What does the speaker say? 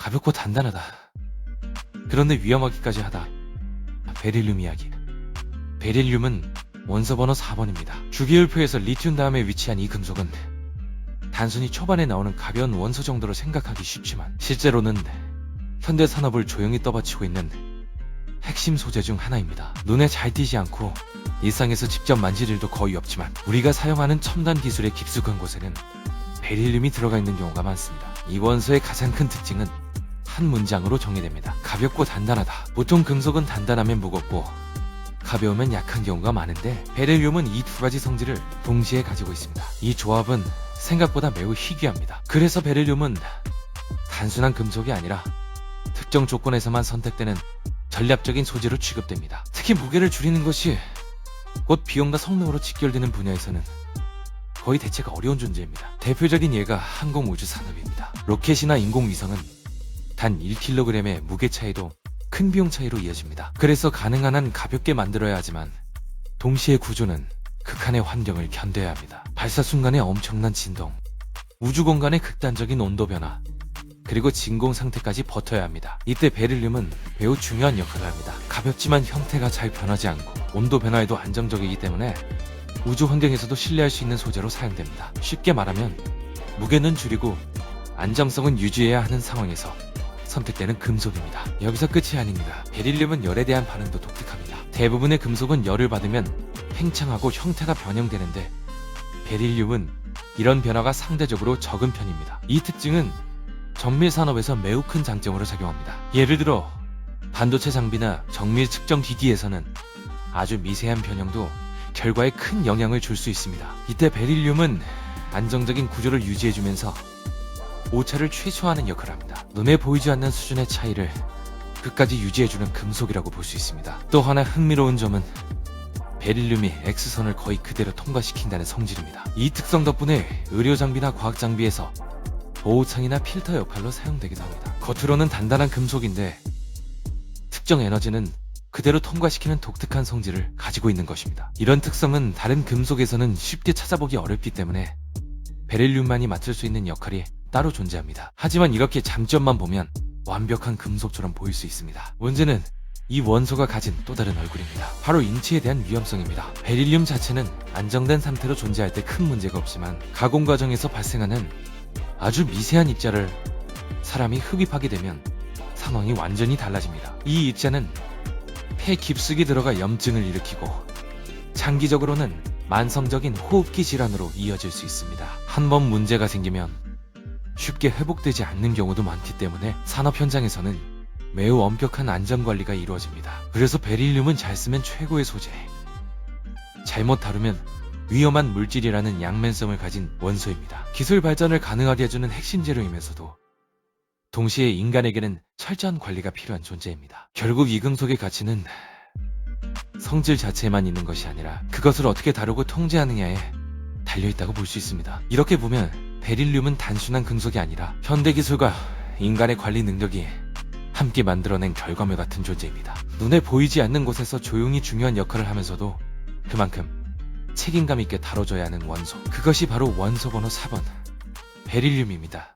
가볍고 단단하다. 그런데 위험하기까지 하다. 베릴륨 이야기. 베릴륨은 원소 번호 4번입니다. 주기율표에서 리튬 다음에 위치한 이 금속은 단순히 초반에 나오는 가벼운 원소 정도로 생각하기 쉽지만 실제로는 현대 산업을 조용히 떠받치고 있는 핵심 소재 중 하나입니다. 눈에 잘 띄지 않고 일상에서 직접 만질 일도 거의 없지만 우리가 사용하는 첨단 기술의 깊숙한 곳에는 베릴륨이 들어가 있는 경우가 많습니다. 이 원소의 가장 큰 특징은 한 문장으로 정의됩니다. 가볍고 단단하다. 보통 금속은 단단하면 무겁고 가벼우면 약한 경우가 많은데 베릴륨은 이 두 가지 성질을 동시에 가지고 있습니다. 이 조합은 생각보다 매우 희귀합니다. 그래서 베릴륨은 단순한 금속이 아니라 특정 조건에서만 선택되는 전략적인 소재로 취급됩니다. 특히 무게를 줄이는 것이 곧 비용과 성능으로 직결되는 분야에서는 거의 대체가 어려운 존재입니다. 대표적인 예가 항공우주 산업입니다. 로켓이나 인공위성은 단 1kg의 무게 차이도 큰 비용 차이로 이어집니다. 그래서 가능한 한 가볍게 만들어야 하지만 동시에 구조는 극한의 환경을 견뎌야 합니다. 발사 순간의 엄청난 진동, 우주 공간의 극단적인 온도 변화, 그리고 진공 상태까지 버텨야 합니다. 이때 베릴륨은 매우 중요한 역할을 합니다. 가볍지만 형태가 잘 변하지 않고 온도 변화에도 안정적이기 때문에 우주 환경에서도 신뢰할 수 있는 소재로 사용됩니다. 쉽게 말하면 무게는 줄이고 안정성은 유지해야 하는 상황에서 선택되는 금속입니다. 여기서 끝이 아닙니다. 베릴륨은 열에 대한 반응도 독특합니다. 대부분의 금속은 열을 받으면 팽창하고 형태가 변형되는데 베릴륨은 이런 변화가 상대적으로 적은 편입니다. 이 특징은 정밀 산업에서 매우 큰 장점으로 작용합니다. 예를 들어 반도체 장비나 정밀 측정 기기에서는 아주 미세한 변형도 결과에 큰 영향을 줄 수 있습니다. 이때 베릴륨은 안정적인 구조를 유지해주면서 오차를 최소화하는 역할을 합니다. 눈에 보이지 않는 수준의 차이를 끝까지 유지해주는 금속이라고 볼 수 있습니다. 또 하나 흥미로운 점은 베릴륨이 X선을 거의 그대로 통과시킨다는 성질입니다. 이 특성 덕분에 의료 장비나 과학 장비에서 보호창이나 필터 역할로 사용되기도 합니다. 겉으로는 단단한 금속인데 특정 에너지는 그대로 통과시키는 독특한 성질을 가지고 있는 것입니다. 이런 특성은 다른 금속에서는 쉽게 찾아보기 어렵기 때문에 베릴륨만이 맡을 수 있는 역할이 따로 존재합니다. 하지만 이렇게 장점만 보면 완벽한 금속처럼 보일 수 있습니다. 문제는 이 원소가 가진 또 다른 얼굴입니다. 바로 인체에 대한 위험성입니다. 베릴륨 자체는 안정된 상태로 존재할 때 큰 문제가 없지만 가공 과정에서 발생하는 아주 미세한 입자를 사람이 흡입하게 되면 상황이 완전히 달라집니다. 이 입자는 폐 깊숙이 들어가 염증을 일으키고 장기적으로는 만성적인 호흡기 질환으로 이어질 수 있습니다. 한 번 문제가 생기면 쉽게 회복되지 않는 경우도 많기 때문에 산업 현장에서는 매우 엄격한 안전관리가 이루어집니다. 그래서 베릴륨은 잘 쓰면 최고의 소재, 잘못 다루면 위험한 물질이라는 양면성을 가진 원소입니다. 기술 발전을 가능하게 해주는 핵심 재료이면서도 동시에 인간에게는 철저한 관리가 필요한 존재입니다. 결국 이 금속의 가치는 성질 자체에만 있는 것이 아니라 그것을 어떻게 다루고 통제하느냐에 달려있다고 볼 수 있습니다. 이렇게 보면 베릴륨은 단순한 금속이 아니라 현대기술과 인간의 관리 능력이 함께 만들어낸 결과물 같은 존재입니다. 눈에 보이지 않는 곳에서 조용히 중요한 역할을 하면서도 그만큼 책임감 있게 다뤄줘야 하는 원소, 그것이 바로 원소 번호 4번 베릴륨입니다.